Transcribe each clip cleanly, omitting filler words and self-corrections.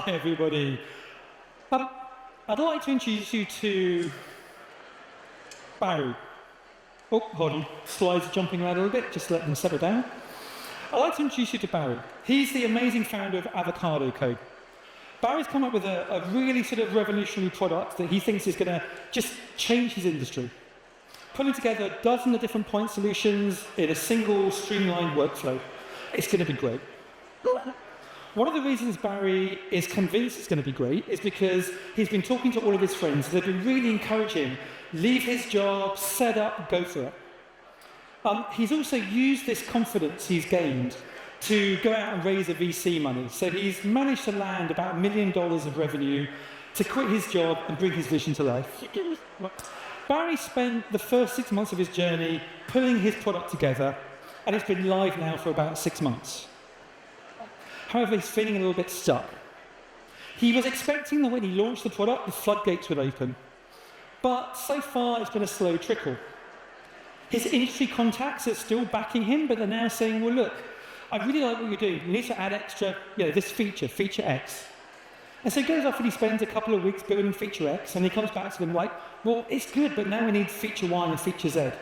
Hi everybody. I'd like to introduce you to Barry. Oh, hold on. Slides are jumping around a little bit, just let them settle down. I'd like to introduce you to Barry. He's the amazing founder of Avocado Co. Barry's come up with a really sort of revolutionary product that he thinks is going to just change his industry. Putting together a dozen of different point solutions in a single streamlined workflow. It's going to be great. One of the reasons Barry is convinced it's going to be great is because he's been talking to all of his friends. They've been really encouraging him, leave his job, set up, go for it. He's also used this confidence he's gained to go out and raise a VC money. So he's managed to land about $1 million of revenue to quit his job and bring his vision to life. Barry spent the first 6 months of his journey pulling his product together, and it's been live now for about 6 months. However, he's feeling a little bit stuck. He was expecting that when he launched the product, the floodgates would open. But so far, it's been a slow trickle. His industry contacts are still backing him, but they're now saying, well, look, I really like what you're doing. You need to add extra, this feature, feature X. And so he goes off and he spends a couple of weeks building feature X, and he comes back to them like, well, it's good, but now we need feature Y and feature Z.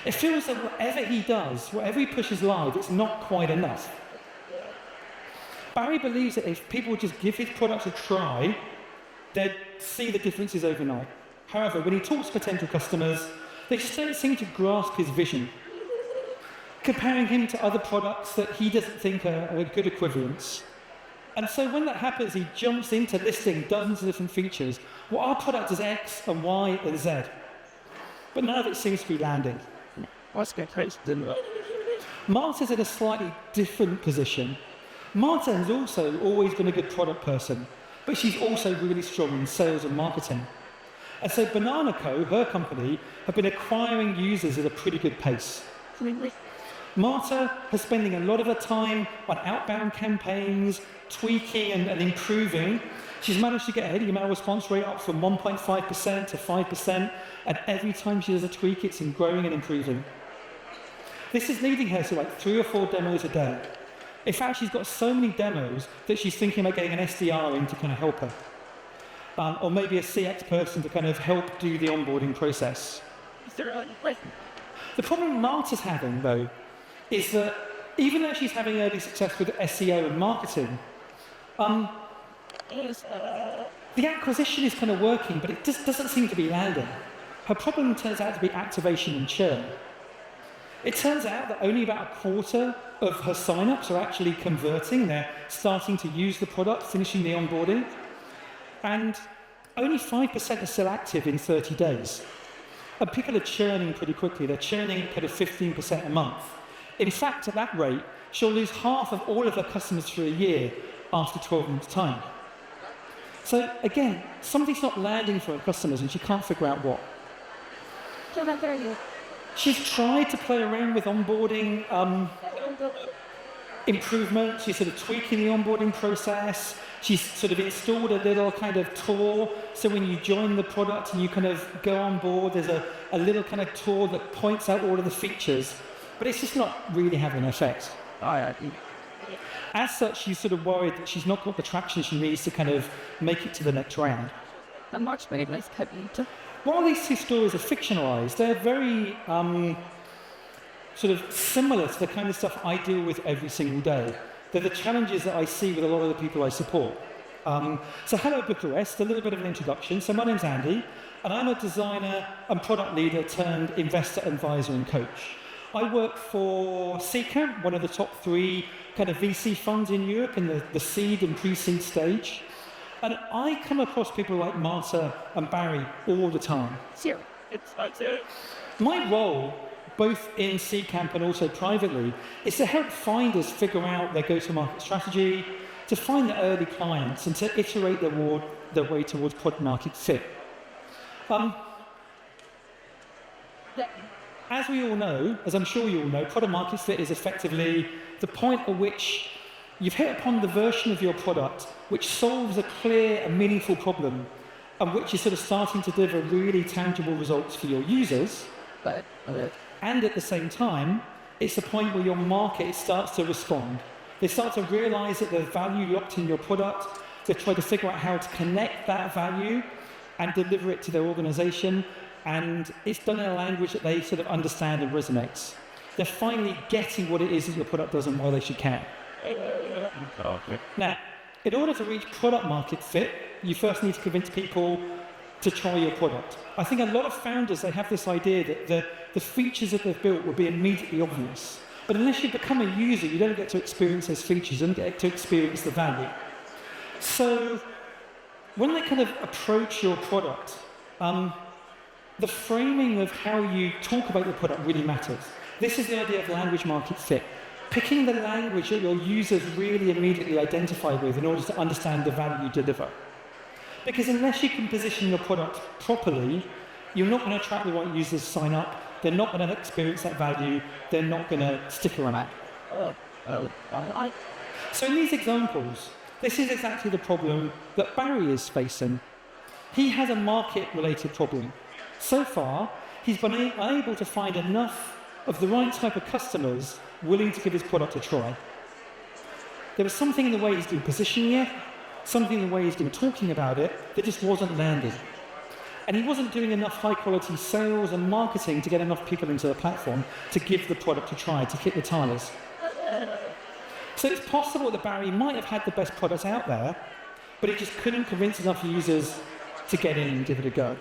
It feels that whatever he does, whatever he pushes live, it's not quite enough. Barry believes that if people just give his product a try, they'd see the differences overnight. However, when he talks to potential customers, they just don't seem to grasp his vision, comparing him to other products that he doesn't think are good equivalents. And so when that happens, he jumps into listing dozens of different features. Well, our product is X and Y and Z. But none of it seems to be landing. Marta's in a slightly different position. Marta has also always been a good product person, but she's also really strong in sales and marketing. And so Banana Co., her company, have been acquiring users at a pretty good pace. Marta has spending a lot of her time on outbound campaigns, tweaking and improving. She's managed to get her email response rate up from 1.5% to 5%, and every time she does a tweak, it's growing and improving. This is leading her to like 3 or 4 demos a day. In fact, she's got so many demos that she's thinking about getting an SDR in to kind of help her. Or maybe a CX person to kind of help do the onboarding process. The problem Marta's having, though, is that even though she's having early success with SEO and marketing, the acquisition is kind of working, but it just doesn't seem to be landing. Her problem turns out to be activation and churn. It turns out that only about a quarter of her signups are actually converting. They're starting to use the product, finishing the onboarding. And only 5% are still active in 30 days. And people are churning pretty quickly. They're churning kind of 15% a month. In fact, at that rate, she'll lose half of all of her customers for a year after 12 months' time. So again, something's not landing for her customers and she can't figure out what. She's tried to play around with onboarding improvements. She's sort of tweaking the onboarding process. She's sort of installed a little kind of tour. So when you join the product and you kind of go on board, there's a little kind of tour that points out all of the features. But it's just not really having an effect. As such, she's sort of worried that she's not got the traction she needs to kind of make it to the next round. While these 2 stories are fictionalized, they're very sort of similar to the kind of stuff I deal with every single day. They're the challenges that I see with a lot of the people I support. So hello Bucharest, a little bit of an introduction. So my name's Andy, and I'm a designer and product leader turned investor, advisor and coach. I work for Seedcamp, one of the top 3 kind of VC funds in Europe in the seed and pre-seed stage. And I come across people like Marta and Barry all the time. My role, both in Seedcamp and also privately, is to help finders figure out their go-to-market strategy, to find the early clients, and to iterate their way towards product market fit. As we all know, as I'm sure you all know, product market fit is effectively the point at which you've hit upon the version of your product which solves a clear and meaningful problem and which is sort of starting to deliver really tangible results for your users. And at the same time, it's the point where your market starts to respond. They start to realize that there's value locked in your product. They've tried to figure out how to connect that value and deliver it to their organization, and it's done in a language that they sort of understand and resonates. They're finally getting what it is that your product does and why they should care. Okay. Now, in order to reach product market fit, you first need to convince people to try your product. I think a lot of founders, they have this idea that the features that they've built will be immediately obvious. But unless you become a user, you don't get to experience those features, you don't get to experience the value. So when they kind of approach your product, the framing of how you talk about your product really matters. This is the idea of language market fit. Picking the language that your users really immediately identify with in order to understand the value you deliver. Because unless you can position your product properly, you're not going to attract the right users to sign up, they're not going to experience that value, they're not going to stick around. So in these examples, this is exactly the problem that Barry is facing. He has a market-related problem. So far, he's been unable to find enough of the right type of customers willing to give his product a try. There was something in the way he's been positioning it, something in the way he's been talking about it, that just wasn't landing. And he wasn't doing enough high-quality sales and marketing to get enough people into the platform to give the product a try, to kick the tires. So it's possible that Barry might have had the best product out there, but he just couldn't convince enough users to get in and give it a go.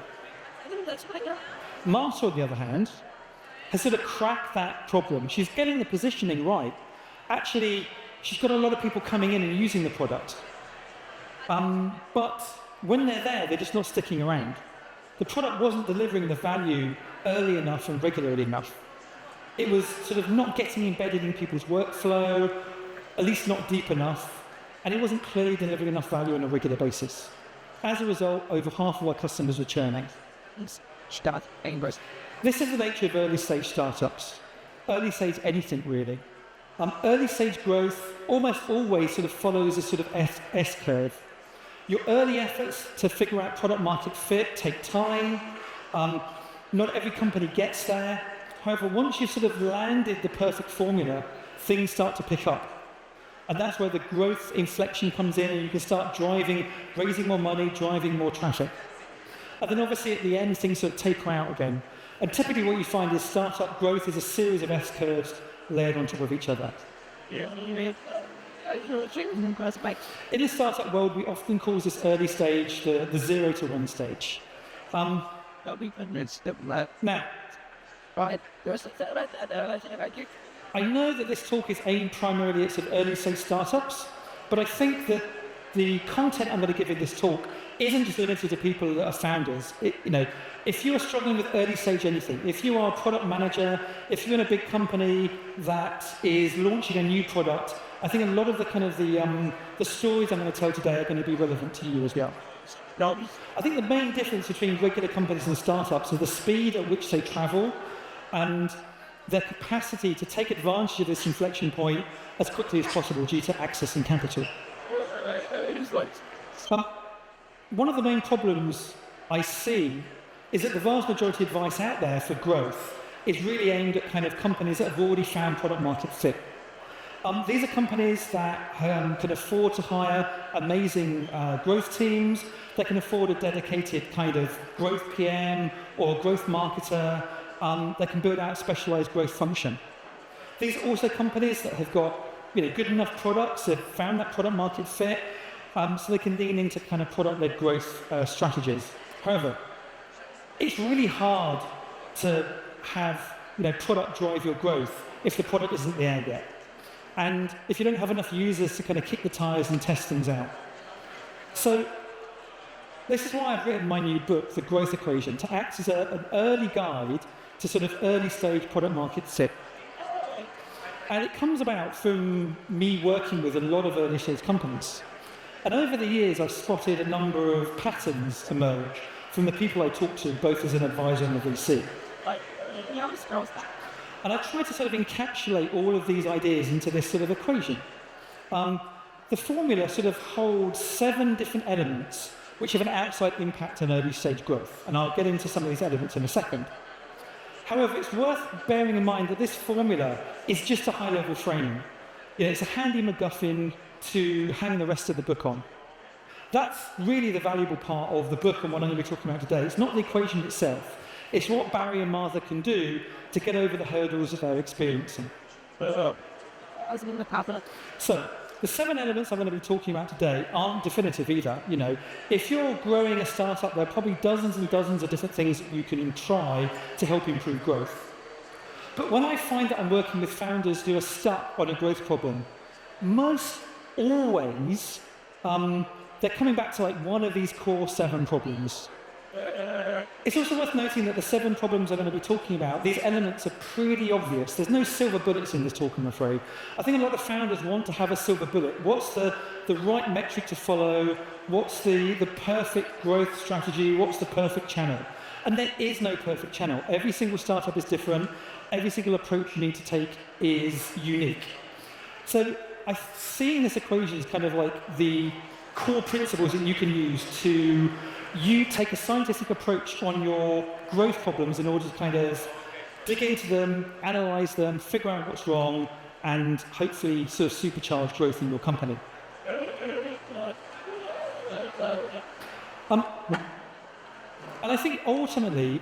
Marta, on the other hand, has sort of cracked that problem. She's getting the positioning right. Actually, she's got a lot of people coming in and using the product. But when they're there, they're just not sticking around. The product wasn't delivering the value early enough and regularly enough. It was sort of not getting embedded in people's workflow, at least not deep enough, and it wasn't clearly delivering enough value on a regular basis. As a result, over half of our customers were churning. This is the nature of early stage startups. Early stage anything really. Early stage growth almost always sort of follows a sort of S-curve. Your early efforts to figure out product market fit take time. Not every company gets there. However, once you've sort of landed the perfect formula, things start to pick up. And that's where the growth inflection comes in, and you can start raising more money, driving more traffic. And then obviously at the end, things sort of taper out again. And typically what you find is startup growth is a series of S-curves layered on top of each other. In the startup world, we often call this early stage the 0 to 1 stage. Now, I know that this talk is aimed primarily at sort of early stage startups, but I think that the content I'm going to give in this talk isn't just limited to people that are founders. If you are struggling with early stage anything, if you are a product manager, if you're in a big company that is launching a new product, I think a lot of the stories I'm going to tell today are going to be relevant to you as well. Now, I think the main difference between regular companies and startups is the speed at which they travel and their capacity to take advantage of this inflection point as quickly as possible due to access and capital. One of the main problems I see is that the vast majority of advice out there for growth is really aimed at kind of companies that have already found product market fit. These are companies that can afford to hire amazing growth teams, that can afford a dedicated kind of growth PM or growth marketer, that can build out a specialized growth function. These are also companies that have got good enough products, that have found that product market fit, so they can lean into kind of product-led growth strategies. However, it's really hard to have product drive your growth if the product isn't there yet. And if you don't have enough users to kind of kick the tires and test things out. So this is why I've written my new book, The Growth Equation, to act as an early guide to sort of early stage product market fit. And it comes about from me working with a lot of early stage companies. And over the years, I've spotted a number of patterns emerge from the people I talk to, both as an advisor and a VC. And I try to sort of encapsulate all of these ideas into this sort of equation. The formula sort of holds 7 different elements which have an outside impact on early stage growth. And I'll get into some of these elements in a second. However, it's worth bearing in mind that this formula is just a high-level framing. It's a handy MacGuffin to hang the rest of the book on. that's really the valuable part of the book and what I'm going to be talking about today. It's not the equation itself. It's what Barry and Martha can do to get over the hurdles that they're experiencing. So, the 7 elements I'm going to be talking about today aren't definitive either. You know, if you're growing a startup, there are probably dozens and dozens of different things that you can try to help improve growth. But when I find that I'm working with founders who are stuck on a growth problem, most always they're coming back to like one of these core 7 problems. It's also worth noting that the 7 problems I'm going to be talking about, these elements are pretty obvious. There's no silver bullets in this talk, I'm afraid. I think a lot of founders want to have a silver bullet. What's the right metric to follow? What's the perfect growth strategy? What's the perfect channel? And there is no perfect channel. Every single startup is different. Every single approach you need to take is unique. So I see in this equation as kind of like the core principles that you can use to take a scientific approach on your growth problems in order to kind of dig into them, analyze them, figure out what's wrong, and hopefully sort of supercharge growth in your company. And I think ultimately,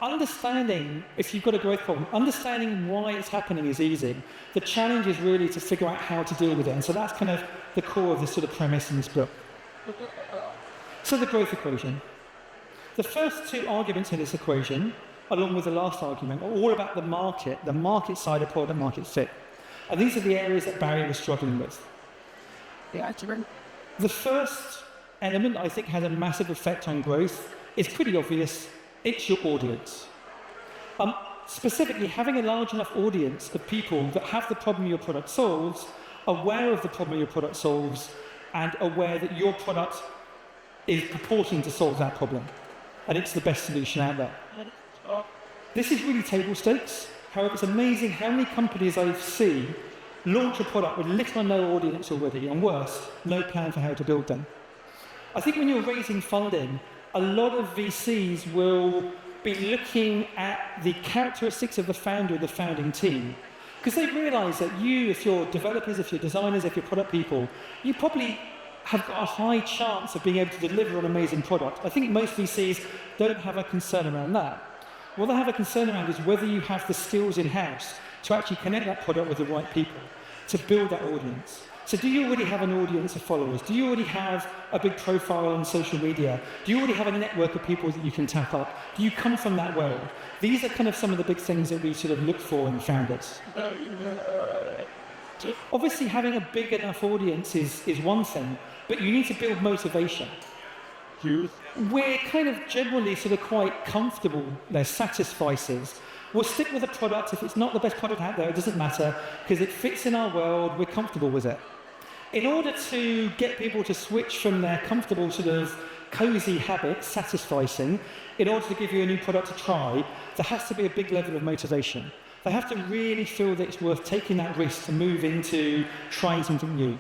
understanding, if you've got a growth problem, understanding why it's happening is easy. The challenge is really to figure out how to deal with it. And so that's kind of the core of this sort of premise in this book. So the growth equation. The first 2 arguments in this equation, along with the last argument, are all about the market side of product market fit. And these are the areas that Barry was struggling with. The first element I think has a massive effect on growth. It's pretty obvious. It's your audience. Specifically, having a large enough audience of people that have the problem your product solves, aware of the problem your product solves, and aware that your product is purporting to solve that problem. And it's the best solution out there. This is really table stakes. However, it's amazing how many companies I see launch a product with little or no audience already, and worse, no plan for how to build them. I think when you're raising funding, a lot of VCs will be looking at the characteristics of the founder and the founding team, because they realise that you, if you're developers, if you're designers, if you're product people, you probably have got a high chance of being able to deliver an amazing product. I think most VCs don't have a concern around that. What they have a concern around is whether you have the skills in-house to actually connect that product with the right people, to build that audience. So do you already have an audience of followers? Do you already have a big profile on social media? Do you already have a network of people that you can tap up? Do you come from that world? These are kind of some of the big things that we sort of look for in founders. Obviously, having a big enough audience is one thing, but you need to build motivation. We're kind of generally sort of quite comfortable, they're satisficers. We'll stick with a product. If it's not the best product out there, it doesn't matter, because it fits in our world, we're comfortable with it. In order to get people to switch from their comfortable sort of cozy habits, satisficing, in order to give you a new product to try, there has to be a big level of motivation. They have to really feel that it's worth taking that risk to move into trying something new.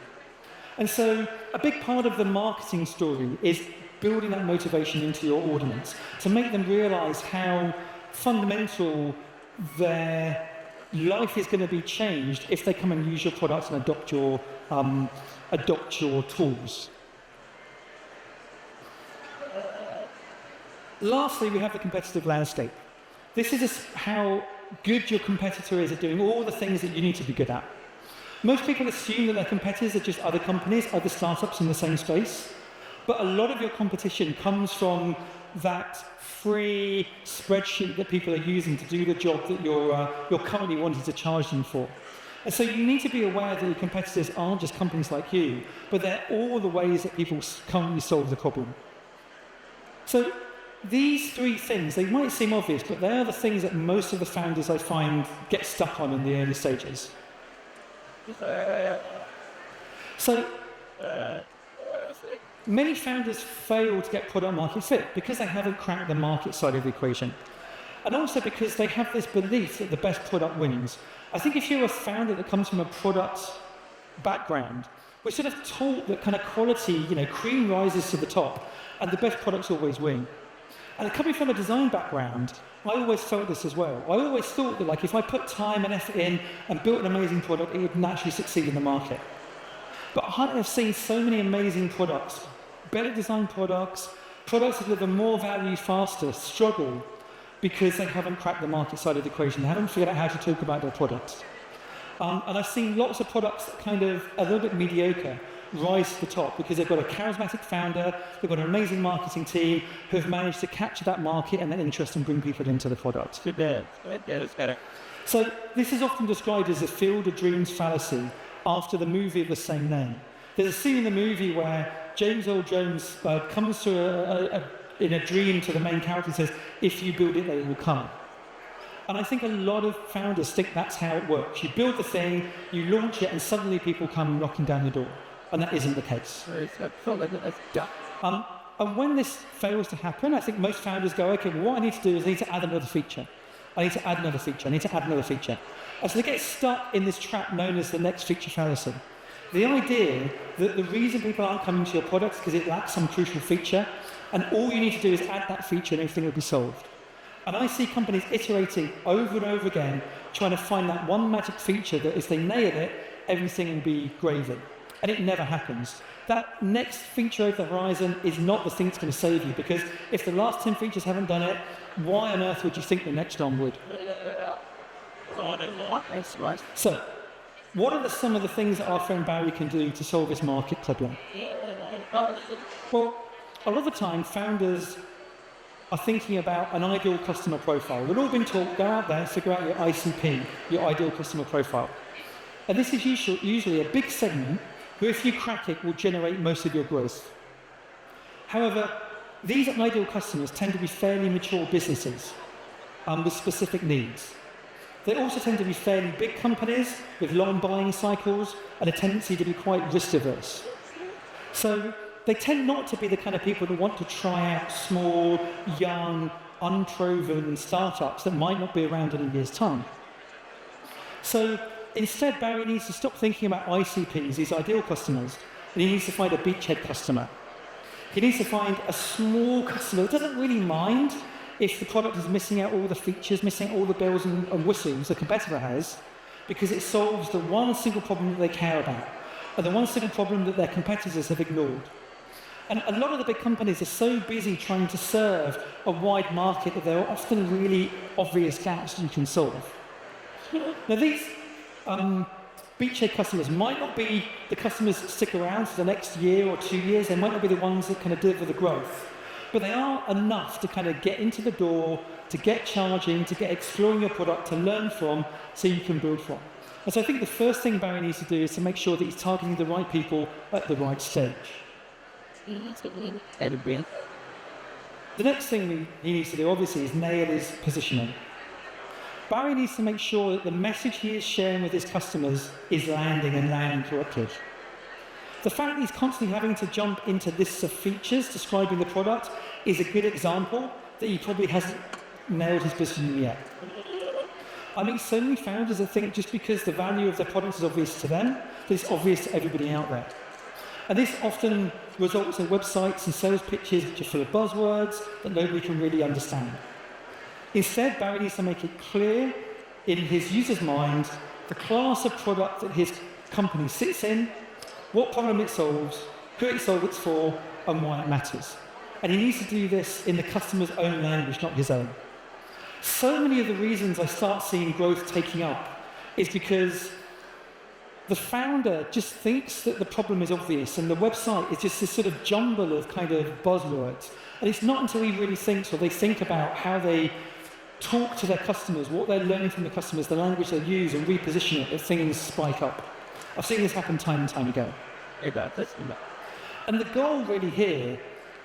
And so a big part of the marketing story is building that motivation into your audience to make them realise how fundamental their life is going to be changed if they come and use your products and adopt your tools. Lastly, we have the competitive landscape. This is how good your competitor is at doing all the things that you need to be good at. Most people assume that their competitors are just other companies, other startups in the same space. But a lot of your competition comes from that free spreadsheet that people are using to do the job that you're currently wanting to charge them for. And so you need to be aware that your competitors aren't just companies like you, but they're all the ways that people currently solve the problem. So these 3 things, they might seem obvious, but they are the things that most of the founders I find get stuck on in the early stages. So many founders fail to get product market fit because they haven't cracked the market side of the equation. And also because they have this belief that the best product wins. I think if you're a founder that comes from a product background, we're sort of taught that kind of quality, cream rises to the top and the best products always win. And coming from a design background, I always felt this as well. I always thought that if I put time and effort in and built an amazing product, it would naturally succeed in the market. But I've seen so many amazing products, better designed products, products that deliver more value faster, struggle because they haven't cracked the market side of the equation. They haven't figured out how to talk about their products. And I've seen lots of products that kind of a little bit mediocre rise to the top because they've got a charismatic founder, they've got an amazing marketing team who have managed to capture that market and that interest and bring people into the product. So this is often described as the field of dreams fallacy after the movie of the same name. There's a scene in the movie where James Earl Jones comes to in a dream to the main character and says, if you build it, they will come. And I think a lot of founders think that's how it works. You build the thing, you launch it, and suddenly people come knocking down the door. And that isn't the case. And when this fails to happen, I think most founders go, okay, well, what I need to do is I need to add another feature. I need to add another feature. I need to add another feature. And so they get stuck in this trap known as the next feature fallacy. The idea that the reason people aren't coming to your product is because it lacks some crucial feature, and all you need to do is add that feature and everything will be solved. And I see companies iterating over and over again, trying to find that one magic feature that if they nail it, everything will be gravy. And it never happens. That next feature over the horizon is not the thing that's going to save you, because if the last 10 features haven't done it, why on earth would you think the next one would? So, what are some of the things that our friend Barry can do to solve this market problem? Well, a lot of the time, founders are thinking about an ideal customer profile. We've all been taught, go out there, figure out your ICP, your ideal customer profile. And this is usually a big segment who, if you crack it, will generate most of your growth. However, these ideal customers tend to be fairly mature businesses with specific needs. They also tend to be fairly big companies with long buying cycles and a tendency to be quite risk-averse. So they tend not to be the kind of people that want to try out small, young, unproven startups that might not be around in a year's time. So instead, Barry needs to stop thinking about ICPs, these ideal customers, and he needs to find a beachhead customer. He needs to find a small customer that doesn't really mind if the product is missing out all the features, missing all the bells and whistles the competitor has, because it solves the one single problem that they care about, and the one single problem that their competitors have ignored. And a lot of the big companies are so busy trying to serve a wide market that there are often really obvious gaps you can solve. Now these beachhead customers might not be the customers that stick around for the next year or 2 years. They might not be the ones that kind of deliver the growth, but they are enough to kind of get into the door, to get charging, to get exploring your product, to learn from, so you can build from. And so I think the first thing Barry needs to do is to make sure that he's targeting the right people at the right stage. The next thing he needs to do, obviously, is nail his positioning. Barry needs to make sure that the message he is sharing with his customers is landing and landing correctly. The fact that he's constantly having to jump into lists of features describing the product is a good example that he probably hasn't nailed his positioning yet. I meet so many founders that think just because the value of their product is obvious to them, that it's obvious to everybody out there. And this often results in websites and sales pitches which are full of buzzwords that nobody can really understand. Instead, Barry needs to make it clear in his user's mind the class of product that his company sits in, what problem it solves, who it solves it for, and why it matters. And he needs to do this in the customer's own language, not his own. So many of the reasons I start seeing growth taking up is because the founder just thinks that the problem is obvious and the website is just this sort of jumble of kind of buzzwords. And it's not until he really thinks, or they think about how they talk to their customers, what they're learning from the customers, the language they use, and reposition it, that things spike up. I've seen this happen time and time again. And the goal really here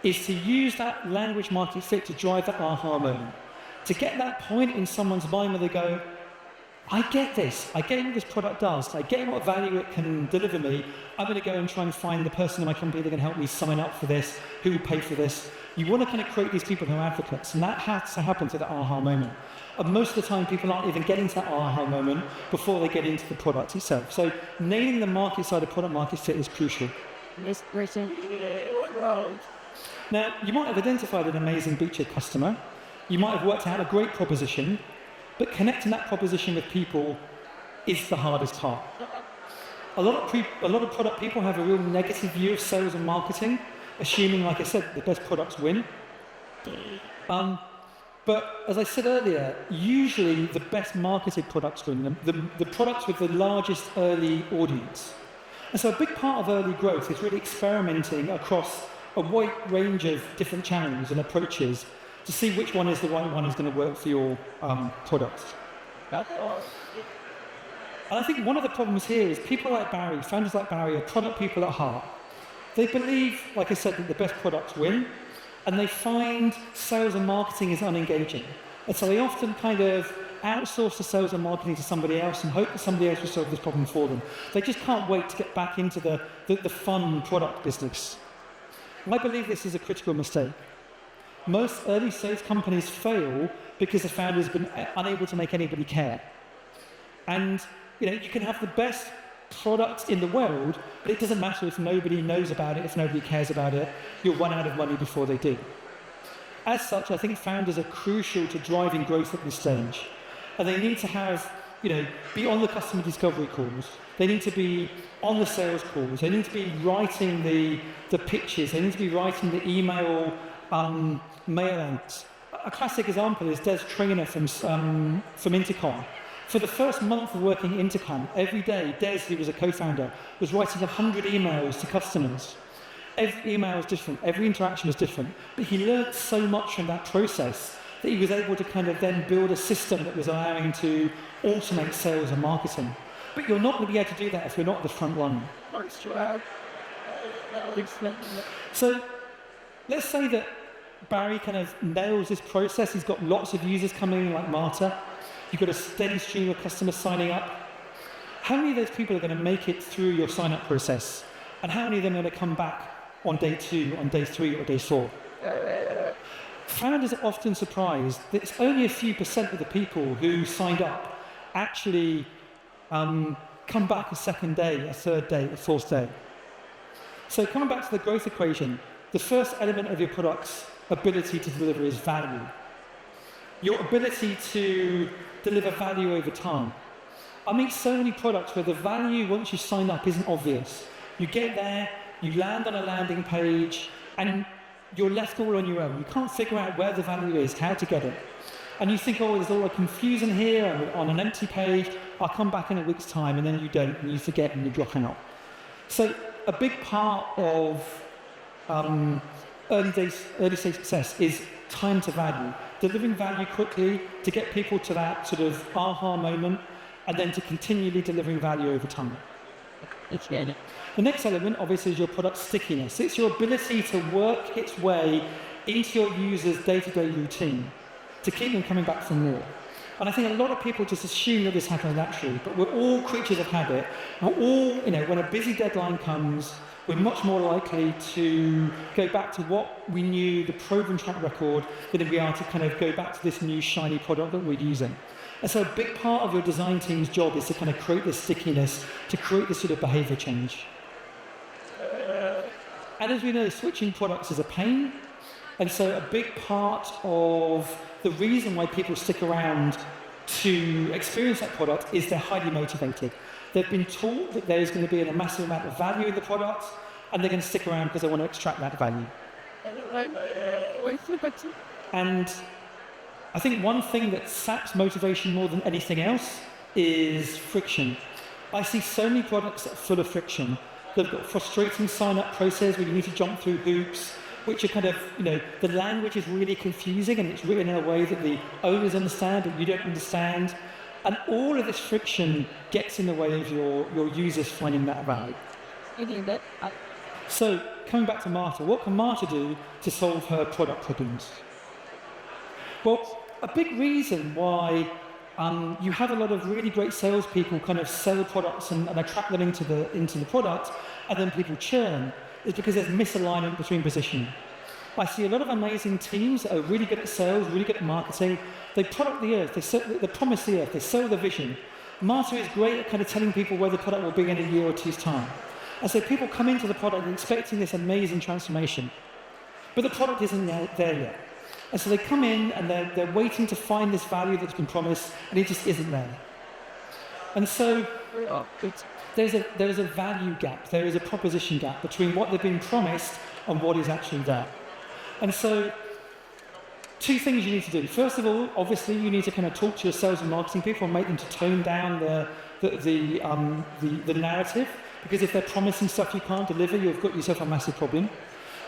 is to use that language market fit to drive that aha moment. To get that point in someone's mind where they go, I get this, I get what this product does, I get what value it can deliver me, I'm going to go and try and find the person in my company that can help me sign up for this, who will pay for this. You want to kind of create these people who are advocates, and that has to happen to the aha moment. And most of the time people aren't even getting to that aha moment before they get into the product itself. So nailing the market side of product market fit is crucial. Now, you might have identified an amazing beachhead customer, you might have worked out a great proposition, but connecting that proposition with people is the hardest part. a lot of product people have a real negative view of sales and marketing, assuming, like I said, the best products win. But as I said earlier, usually the best marketed products win, the products with the largest early audience. And so a big part of early growth is really experimenting across a wide range of different channels and approaches to see which one is the right one that's going to work for your products. And I think one of the problems here is people like Barry, founders like Barry, are product people at heart. They believe, like I said, that the best products win, and they find sales and marketing is unengaging. And so they often kind of outsource the sales and marketing to somebody else and hope that somebody else will solve this problem for them. They just can't wait to get back into the fun product business. I believe this is a critical mistake. Most early stage companies fail because the founder has been unable to make anybody care. And you can have the best product in the world, but it doesn't matter if nobody knows about it, if nobody cares about it, you'll run out of money before they do. As such, I think founders are crucial to driving growth at this stage. And they need to have, be on the customer discovery calls. They need to be on the sales calls. They need to be writing the pitches. They need to be writing the email mail outs. A classic example is Des Trainer from Intercom. For the first month of working at Intercom, every day, Des, who was a co-founder, was writing 100 emails to customers. Every email was different, every interaction was different, but he learned so much from that process that he was able to kind of then build a system that was allowing to automate sales and marketing. But you're not going to be able to do that if you're not at the front line. So let's say that Barry kind of nails this process. He's got lots of users coming in like Marta. You've got a steady stream of customers signing up. How many of those people are going to make it through your sign-up process? And how many of them are going to come back on day 2, on day 3, or day 4? Founders are often surprised that it's only a few % of the people who signed up actually come back a second day, a third day, a fourth day. So coming back to the growth equation, the first element of your product's ability to deliver is value. Your ability to deliver value over time. I meet so many products where the value, once you sign up, isn't obvious. You get there, you land on a landing page, and you're left all on your own. You can't figure out where the value is, how to get it. And you think, oh, there's all the confusion here on an empty page. I'll come back in a week's time, and then you don't, and you forget, and you drop out. So a big part of early stage success is time to value. Delivering value quickly to get people to that sort of aha moment, and then to continually delivering value over time. The next element, obviously, is your product stickiness. It's your ability to work its way into your users' day-to-day routine to keep them coming back for more. And I think a lot of people just assume that this happens naturally, but we're all creatures of habit. We're all, when a busy deadline comes, we're much more likely to go back to what we knew, the proven track record, than we are to kind of go back to this new shiny product that we're using. And so a big part of your design team's job is to kind of create this stickiness, to create this sort of behavior change. And as we know, switching products is a pain. And so a big part of the reason why people stick around to experience that product is they're highly motivated. They've been taught that there's going to be a massive amount of value in the product, and they're going to stick around because they want to extract that value. And I think one thing that saps motivation more than anything else is friction. I see so many products that are full of friction. They've got frustrating sign-up process where you need to jump through hoops, which are kind of, the language is really confusing and it's written in a way that the owners understand but you don't understand. And all of this friction gets in the way of your users finding that value. So, coming back to Marta, what can Marta do to solve her product problems? Well, a big reason why you have a lot of really great salespeople kind of sell products and attract them into the product, and then people churn, is because there's misalignment between positioning. I see a lot of amazing teams that are really good at sales, really good at marketing. They product the earth, they promise the earth, they sell the vision. Marta is great at kind of telling people where the product will be in a year or two's time. And so people come into the product expecting this amazing transformation, but the product isn't there yet. And so they come in and they're waiting to find this value that's been promised, and it just isn't there. And so there's a value gap, there is a proposition gap between what they've been promised and what is actually there. And so, two things you need to do. First of all, obviously, you need to kind of talk to your sales and marketing people and make them to tone down the narrative, because if they're promising stuff you can't deliver, you've got yourself a massive problem.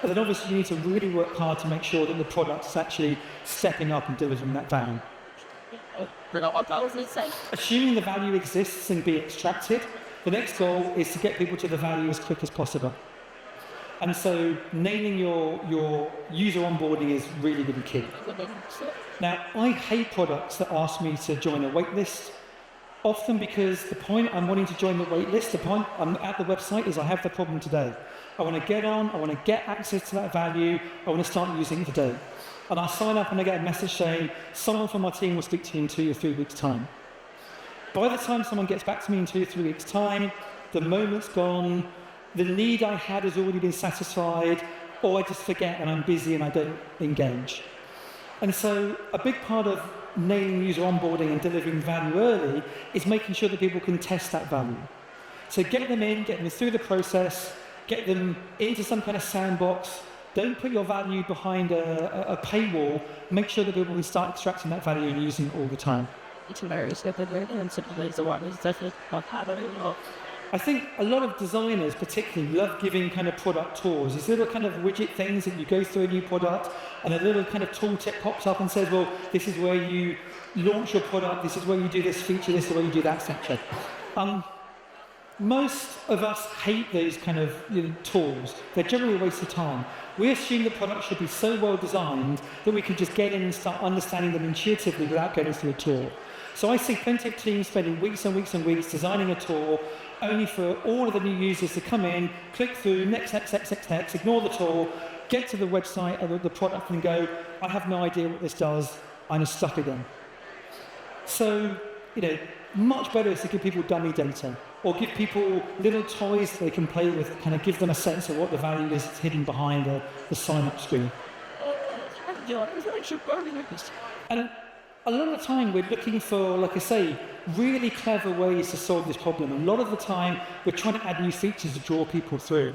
And then obviously you need to really work hard to make sure that the product is actually stepping up and delivering that value. Assuming the value exists and be extracted, the next goal is to get people to the value as quick as possible. And so nailing your user onboarding is really, really key. Now, I hate products that ask me to join a waitlist, often because the point I'm wanting to join the waitlist, the point I'm at the website is I have the problem today. I want to get on, I want to get access to that value, I want to start using it today. And I sign up and I get a message saying, someone from my team will speak to you in 2 or 3 weeks' time. By the time someone gets back to me in 2 or 3 weeks' time, the moment's gone, the need I had has already been satisfied, or I just forget and I'm busy and I don't engage. And so a big part of nailing user onboarding and delivering value early is making sure that people can test that value. So get them in, get them through the process, get them into some kind of sandbox. Don't put your value behind a paywall. Make sure that people can start extracting that value and using it all the time. I think a lot of designers particularly love giving kind of product tours. These little kind of widget things that you go through a new product and a little kind of tooltip pops up and says, well, this is where you launch your product, this is where you do this feature, this is where you do that feature. Most of us hate those kind of tools. They're generally a waste of time. We assume the product should be so well designed that we can just get in and start understanding them intuitively without going through a tour. So I see plenty of teams spending weeks and weeks and weeks designing a tour only for all of the new users to come in, click through, next, ignore the tour, get to the website or the product and go, I have no idea what this does, I'm stuck again. So, much better is to give people dummy data or give people little toys they can play with that kind of give them a sense of what the value is that's hidden behind the sign-up screen. And a lot of the time we're looking for, like I say, really clever ways to solve this problem. A lot of the time we're trying to add new features to draw people through.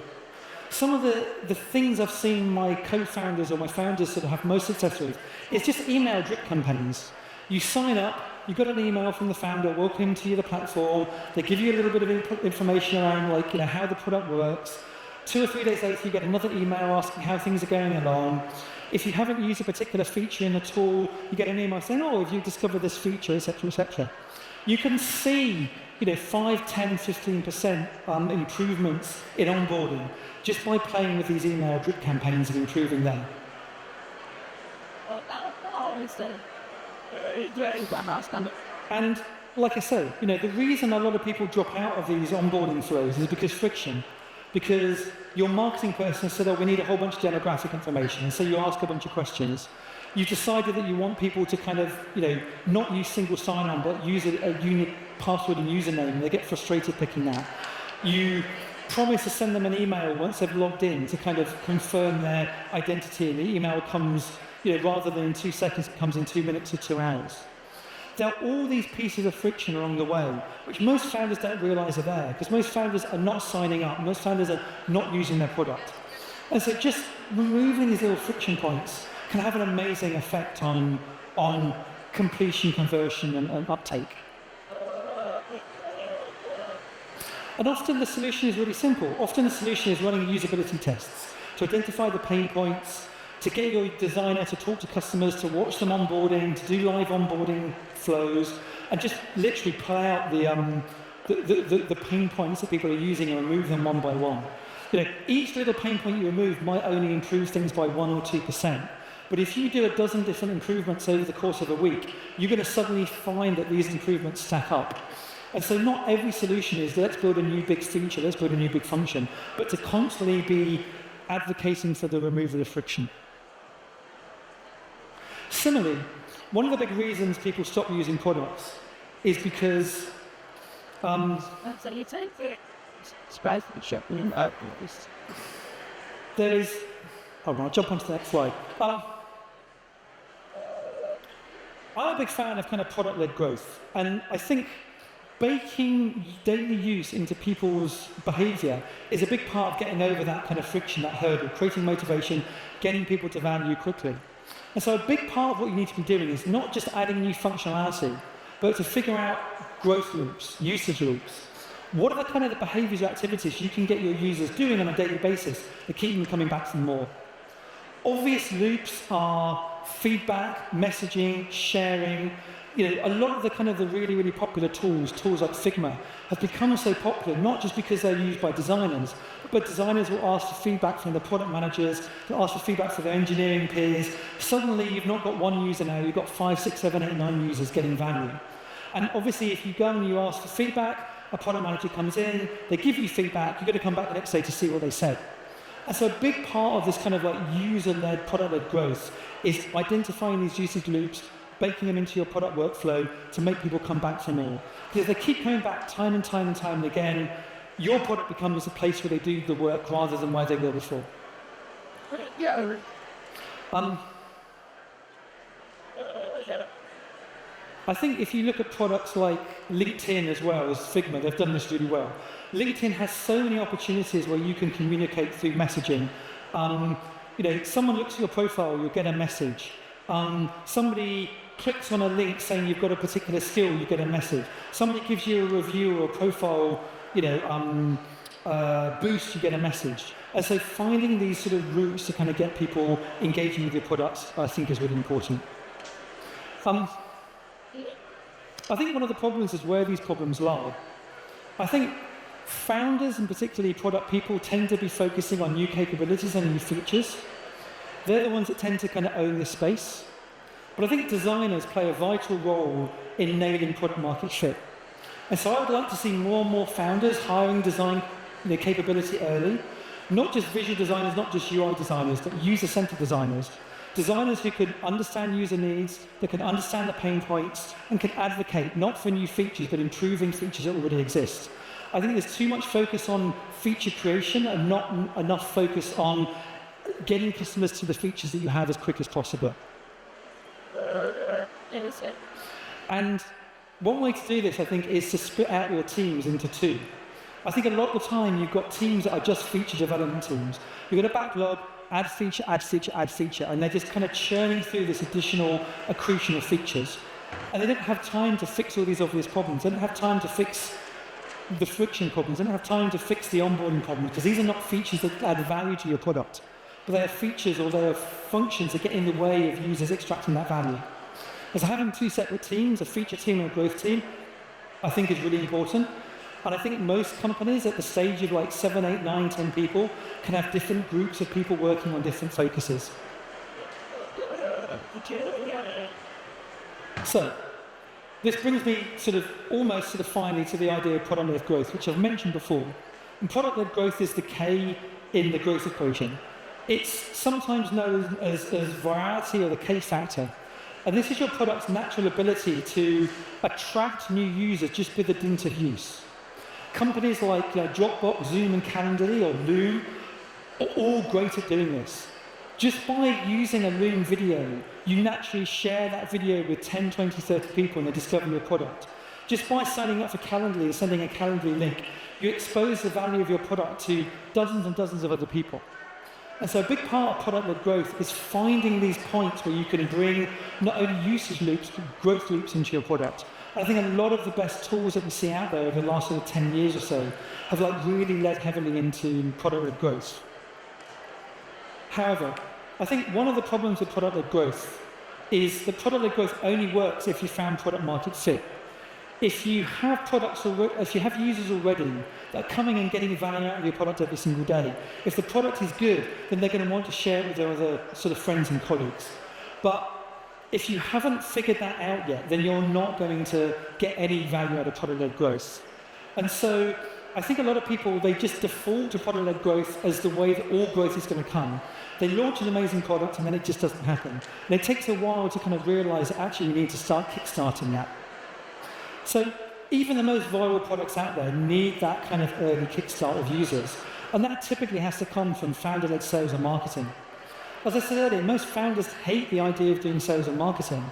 Some of the things I've seen my co-founders or my founders sort of have most success with is just email drip campaigns. You sign up, you got an email from the founder, welcome to the platform, they give you a little bit of information around how the product works. 2 or 3 days later you get another email asking how things are going along. If you haven't used a particular feature in a tool, you get an email saying, oh, have you discovered this feature, etc., etc. You can see 5, 10, 15% improvements in onboarding just by playing with these email drip campaigns and improving them. And like I say, the reason a lot of people drop out of these onboarding flows is because friction. Because your marketing person said, oh, we need a whole bunch of demographic information. And so you ask a bunch of questions. You decided that you want people to kind of, not use single sign-on, but use a unique password and username. And they get frustrated picking that. You promise to send them an email once they've logged in to kind of confirm their identity. And the email comes, rather than in 2 seconds, it comes in 2 minutes or 2 hours. There are all these pieces of friction along the way, which most founders don't realize are there, because most founders are not signing up, most founders are not using their product. And so just removing these little friction points can have an amazing effect on completion, conversion, and uptake. And often the solution is really simple. Often the solution is running usability tests to identify the pain points, to get your designer to talk to customers, to watch them onboarding, to do live onboarding flows, and just literally play out the pain points that people are using and remove them one by one. Each little pain point you remove might only improve things by 1 or 2%. But if you do a dozen different improvements over the course of a week, you're going to suddenly find that these improvements stack up. And so not every solution is let's build a new big feature, let's build a new big function, but to constantly be advocating for the removal of friction. Similarly, one of the big reasons people stop using products is because there is... I'll jump onto the next slide. I'm a big fan of kind of product-led growth, and I think baking daily use into people's behaviour is a big part of getting over that kind of friction, that hurdle, creating motivation, getting people to value quickly. And so a big part of what you need to be doing is not just adding new functionality, but to figure out growth loops, usage loops. What are the kind of the behaviours or activities you can get your users doing on a daily basis that keep them coming back for more? Obvious loops are feedback, messaging, sharing. A lot of the kind of the really, really popular tools like Figma, have become so popular, not just because they're used by designers, but designers will ask for feedback from the product managers, they'll ask for feedback from their engineering peers. Suddenly, you've not got one user now, you've got 5, 6, 7, 8, 9 users getting value. And obviously, if you go and you ask for feedback, a product manager comes in, they give you feedback, you've got to come back the next day to see what they said. And so a big part of this kind of like user-led, product-led growth is identifying these usage loops, baking them into your product workflow to make people come back for more. Because if they keep coming back time and time and time and again, your product becomes a place where they do the work rather than where they were before. Yeah. I think if you look at products like LinkedIn as well as Figma, they've done this really well. LinkedIn has so many opportunities where you can communicate through messaging. Someone looks at your profile, you'll get a message. Somebody clicks on a link saying you've got a particular skill, you get a message. Somebody gives you a review or a profile, boost, you get a message. And so finding these sort of routes to kind of get people engaging with your products, I think is really important. I think one of the problems is where these problems lie. I think founders and particularly product people tend to be focusing on new capabilities and new features. They're the ones that tend to kind of own this space. But I think designers play a vital role in nailing product market fit. And so I would like to see more and more founders hiring design capability early, not just visual designers, not just UI designers, but user-centered designers. Designers who can understand user needs, that can understand the pain points, and can advocate not for new features, but improving features that already exist. I think there's too much focus on feature creation and not enough focus on getting customers to the features that you have as quick as possible. And one way to do this, I think, is to split out your teams into two. I think a lot of the time you've got teams that are just feature development teams. You've got a backlog, add feature, add feature, add feature, and they're just kind of churning through this additional accretion of features. And they don't have time to fix all these obvious problems. They don't have time to fix the friction problems. They don't have time to fix the onboarding problems, because these are not features that add value to your product, but they are features or they are functions that get in the way of users extracting that value. And so having two separate teams, a feature team and a growth team, I think is really important. And I think most companies at the stage of like 7, 8, 9, 10 people can have different groups of people working on different focuses. So, this brings me almost finally to the idea of product-led growth, which I've mentioned before. And product-led growth is the K in the growth equation. It's sometimes known as virality or the K factor. And this is your product's natural ability to attract new users just with the dint of use. Companies like Dropbox, Zoom and Calendly or Loom are all great at doing this. Just by using a Loom video, you naturally share that video with 10, 20, 30 people and they discover your product. Just by signing up for Calendly and sending a Calendly link, you expose the value of your product to dozens and dozens of other people. And so a big part of product-led growth is finding these points where you can bring not only usage loops, but growth loops into your product. I think a lot of the best tools that we see out there over the last 10 years or so have really led heavily into product-led growth. However, I think one of the problems with product-led growth is that product-led growth only works if you found product market fit. If you have users already that are coming and getting value out of your product every single day, if the product is good, then they're going to want to share it with their other friends and colleagues. But if you haven't figured that out yet, then you're not going to get any value out of product-led growth. And so I think a lot of people, they just default to product-led growth as the way that all growth is going to come. They launch an amazing product and then it just doesn't happen. And it takes a while to kind of realize that actually you need to start kickstarting that. So even the most viral products out there need that kind of early kickstart of users. And that typically has to come from founder-led sales and marketing. As I said earlier, most founders hate the idea of doing sales and marketing.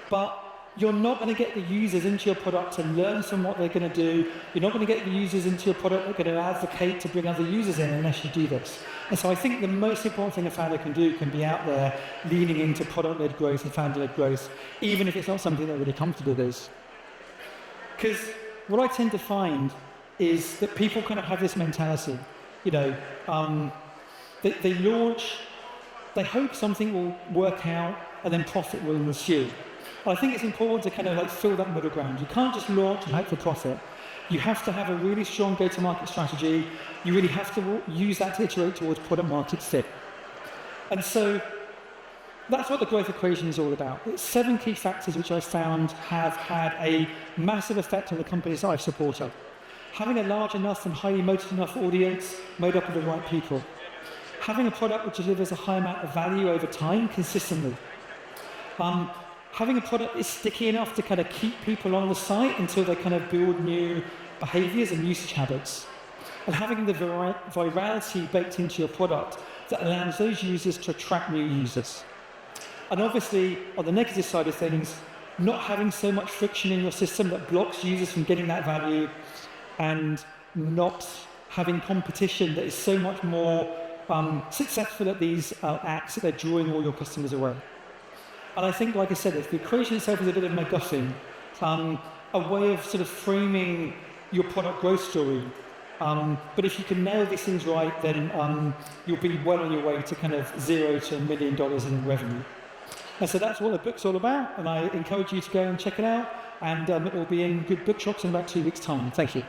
But you're not going to get the users into your product to learn from what they're going to do. You're not going to get the users into your product that are going to advocate to bring other users in unless you do this. And so I think the most important thing a founder can do can be out there leaning into product-led growth and founder-led growth, even if it's not something they're really comfortable with. Because what I tend to find is that people kind of have this mentality, they launch, they hope something will work out, and then profit will ensue. I think it's important to kind of like fill that middle ground. You can't just launch and hope for profit. You have to have a really strong go-to-market strategy. You really have to use that to iterate towards product market fit. And so that's what the growth equation is all about. It's 7 key factors which I found have had a massive effect on the companies that I've supported. Having a large enough and highly motivated enough audience made up of the right people. Having a product which delivers a high amount of value over time consistently. Having a product that is sticky enough to kind of keep people on the site until they kind of build new behaviors and usage habits. And having the virality baked into your product that allows those users to attract new users. And obviously, on the negative side of things, not having so much friction in your system that blocks users from getting that value, and not having competition that is so much more successful at these acts that they're drawing all your customers away. And I think, like I said, the equation itself is a bit of a MacGuffin, a way of sort of framing your product growth story. But if you can nail these things right, then you'll be well on your way to kind of $0 to $1 million in revenue. And so that's what the book's all about, and I encourage you to go and check it out, and it will be in good bookshops in about 2 weeks' time. Thank you.